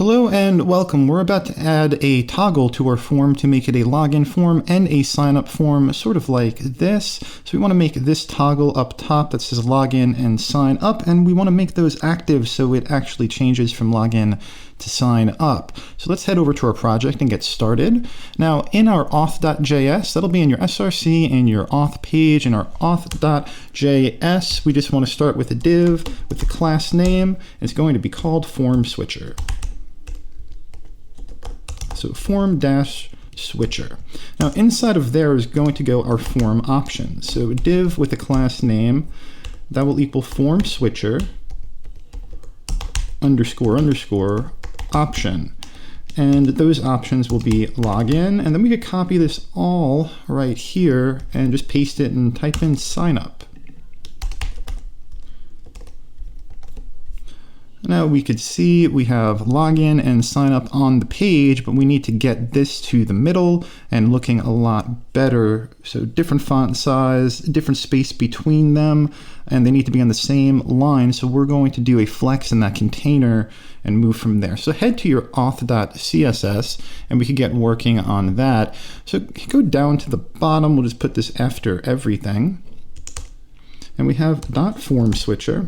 Hello and welcome. We're about to add a toggle to our form to make it a login form and a sign up form, sort of like this. So we want to make this toggle up top that says login and sign up, and we want to make those active so it actually changes from login to sign up. So let's head over to our project and get started. Now in our auth.js, that'll be in your src and your auth page. In our auth.js, we just want to start with a div with the class name. It's going to be called form switcher. So form-switcher. Now inside of there is going to go our form options. So a div with a class name that will equal form switcher underscore underscore option. And those options will be login. And then we could copy this all right here and just paste it and type in sign up. Now we could see we have login and sign up on the page, but we need to get this to the middle and looking a lot better. So different font size, different space between them, and they need to be on the same line. So we're going to do a flex in that container and move from there. So head to your auth.css and we could get working on that. So go down to the bottom. We'll just put this after everything. And we have .form switcher.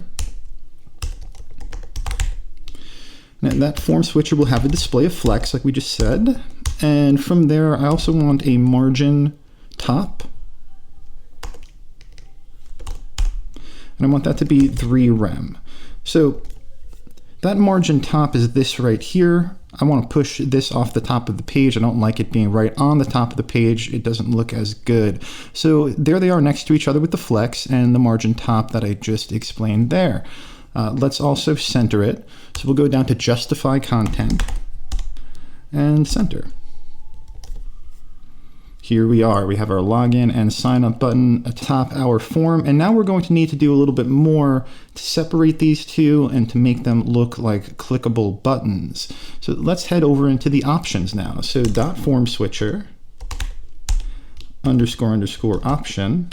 And that form switcher will have a display of flex like we just said. And from there, I also want a margin top. And I want that to be 3 rem. So that margin top is this right here. I want to push this off the top of the page. I don't like it being right on the top of the page. It doesn't look as good. So there they are next to each other with the flex and the margin top that I just explained there. Let's also center it. So we'll go down to justify content and center. Here we are. We have our login and sign up button atop our form. And now we're going to need to do a little bit more to separate these two and to make them look like clickable buttons. So let's head over into the options now. So .form switcher underscore underscore option.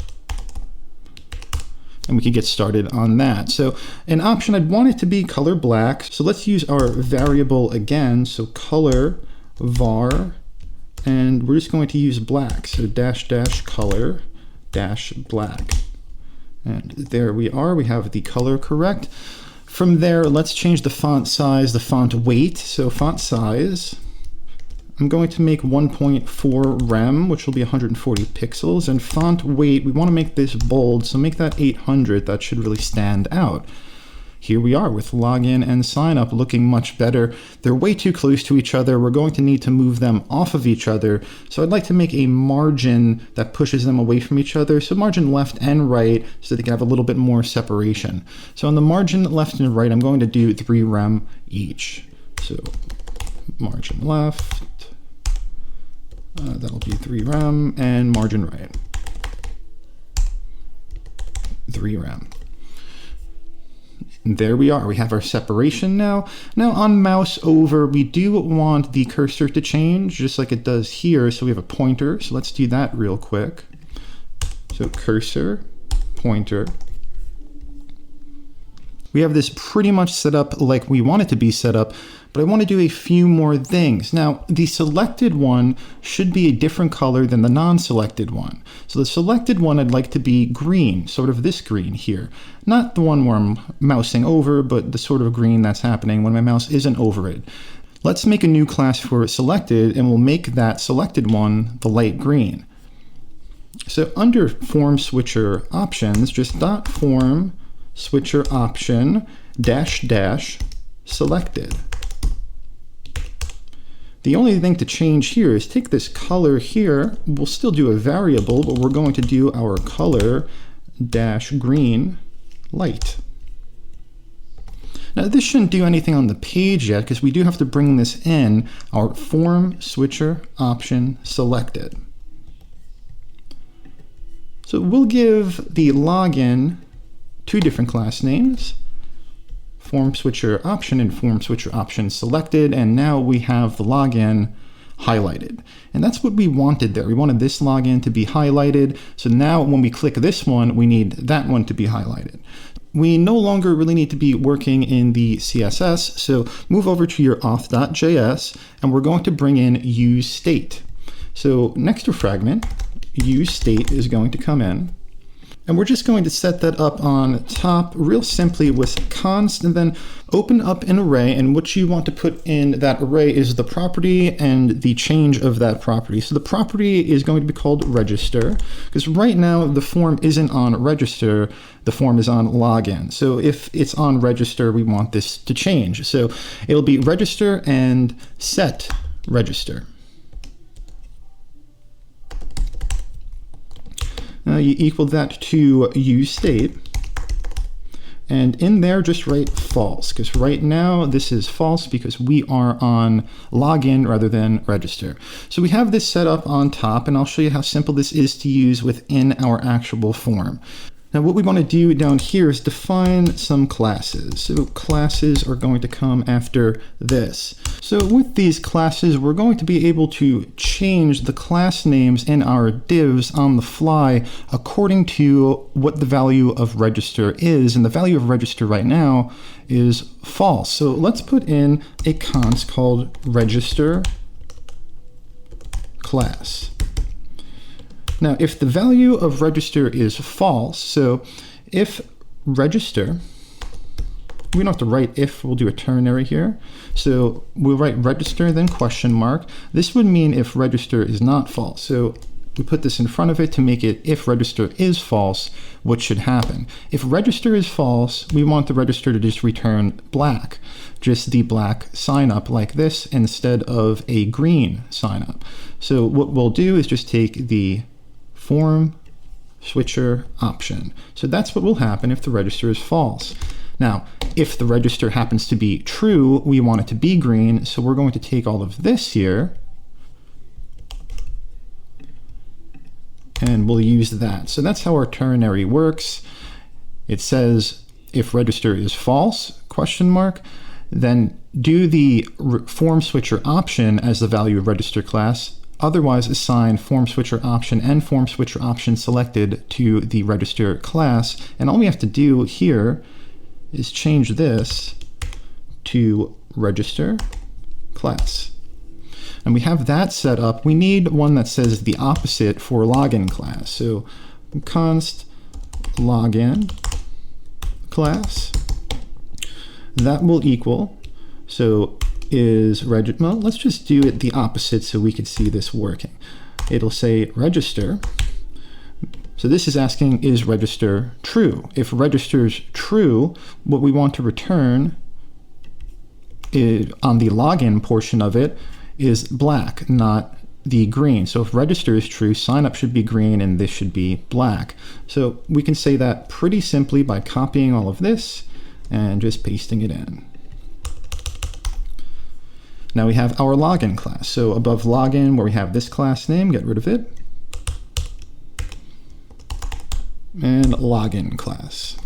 And we can get started on that. So an option, I'd want it to be color black. So let's use our variable again. So color var, and we're just going to use black. So dash dash color dash black. And there we are, we have the color correct. From there, let's change the font size, the font weight. So font size, I'm going to make 1.4 rem, which will be 140 pixels, and font weight, we want to make this bold, so make that 800. That should really stand out. Here we are with login and sign up looking much better. They're way too close to each other. We're going to need to move them off of each other. So I'd like to make a margin that pushes them away from each other. So margin left and right so they can have a little bit more separation. So on the margin left and right, I'm going to do 3 rem each. So margin left, that'll be 3 rem, and margin right, 3 rem. And there we are, we have our separation now. Now on mouse over, we do want the cursor to change just like it does here. So we have a pointer, so let's do that real quick. So cursor, pointer. We have this pretty much set up like we want it to be set up, but I want to do a few more things. Now, the selected one should be a different color than the non-selected one. So the selected one I'd like to be green, sort of this green here. Not the one where I'm mousing over, but the sort of green that's happening when my mouse isn't over it. Let's make a new class for selected, and we'll make that selected one the light green. So under form switcher options, just .form switcher option dash dash selected. The only thing to change here is take this color here. We'll still do a variable, but we're going to do our color dash green light. Now this shouldn't do anything on the page yet because we do have to bring this in, our form switcher option selected. So we'll give the login 2 different class names, form switcher option and form switcher option selected, and now we have the login highlighted. And that's what we wanted there. We wanted this login to be highlighted. So now when we click this one, we need that one to be highlighted. we no longer really need to be working in the CSS. So move over to your auth.js, and we're going to bring in useState. So next to fragment, useState is going to come in. And we're just going to set that up on top real simply with const, and then open up an array. And what you want to put in that array is the property and the change of that property. So the property is going to be called register, because right now the form isn't on register, the form is on login. So if it's on register, we want this to change. So it'll be register and set register. You equal that to useState, and in there just write false, because right now this is false because we are on login rather than register. So we have this set up on top, and I'll show you how simple this is to use within our actual form. Now what we want to do down here is define some classes. So classes are going to come after this. So with these classes, we're going to be able to change the class names in our divs on the fly according to what the value of register is. And the value of register right now is false. So let's put in a const called register class. Now, if the value of register is false, so if register, we don't have to write if, we'll do a ternary here. So we'll write register, then question mark. This would mean if register is not false. So we put this in front of it to make it if register is false, what should happen? If register is false, we want the register to just return black, just the black sign up like this instead of a green sign up. So what we'll do is just take the form switcher option. So that's what will happen if the register is false. Now, if the register happens to be true, we want it to be green. So we're going to take all of this here and we'll use that. So that's how our ternary works. It says if register is false, question mark, then do the form switcher option as the value of register class. Otherwise, assign form switcher option and form switcher option selected to the register class. And all we have to do here is change this to register class. And we have that set up. We need one that says the opposite for login class. So const login class, that will equal, so is well, let's just do it the opposite so we can see this working. It'll say register. So this is asking, is register true? If register is true, what we want to return is, on the login portion of it, is black, not the green. So if register is true, sign up should be green and this should be black. So we can say that pretty simply by copying all of this and just pasting it in. Now we have our login class. So above login, where we have this class name, get rid of it. And login class.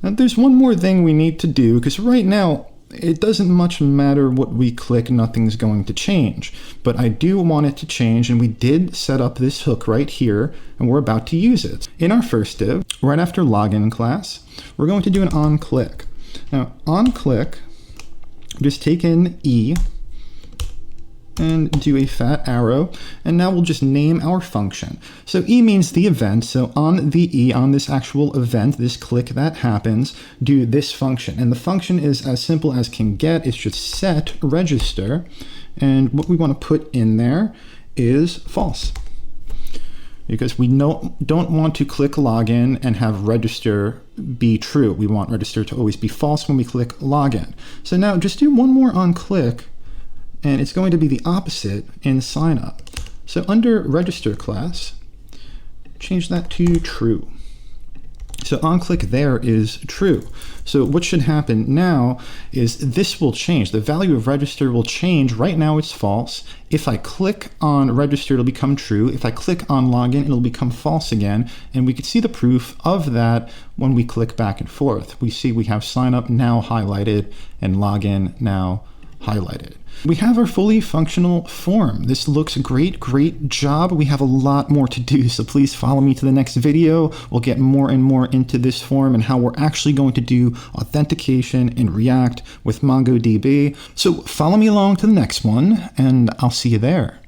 Now there's one more thing we need to do, because right now it doesn't much matter what we click, nothing's going to change. But I do want it to change, and we did set up this hook right here, and we're about to use it. In our first div, right after login class, we're going to do an onClick. Now onClick, just take in E and do a fat arrow, and now we'll just name our function. So E means the event, so on the E, on this actual event, this click that happens, do this function. And the function is as simple as can get. It's just set register, and what we want to put in there is false, because we don't want to click login and have register be true. We want register to always be false when we click login. So now just do one more on click, and it's going to be the opposite in sign up. So under register class, change that to true. So onClick there is true. So what should happen now is this will change. The value of register will change. Right now it's false. If I click on register, it'll become true. If I click on login, it'll become false again. And we can see the proof of that when we click back and forth. We see we have sign up now highlighted and login now highlighted. We have our fully functional form. This looks great, great job. We have a lot more to do, so please follow me to the next video. We'll get more and more into this form and how we're actually going to do authentication in React with MongoDB. So follow me along to the next one, and I'll see you there.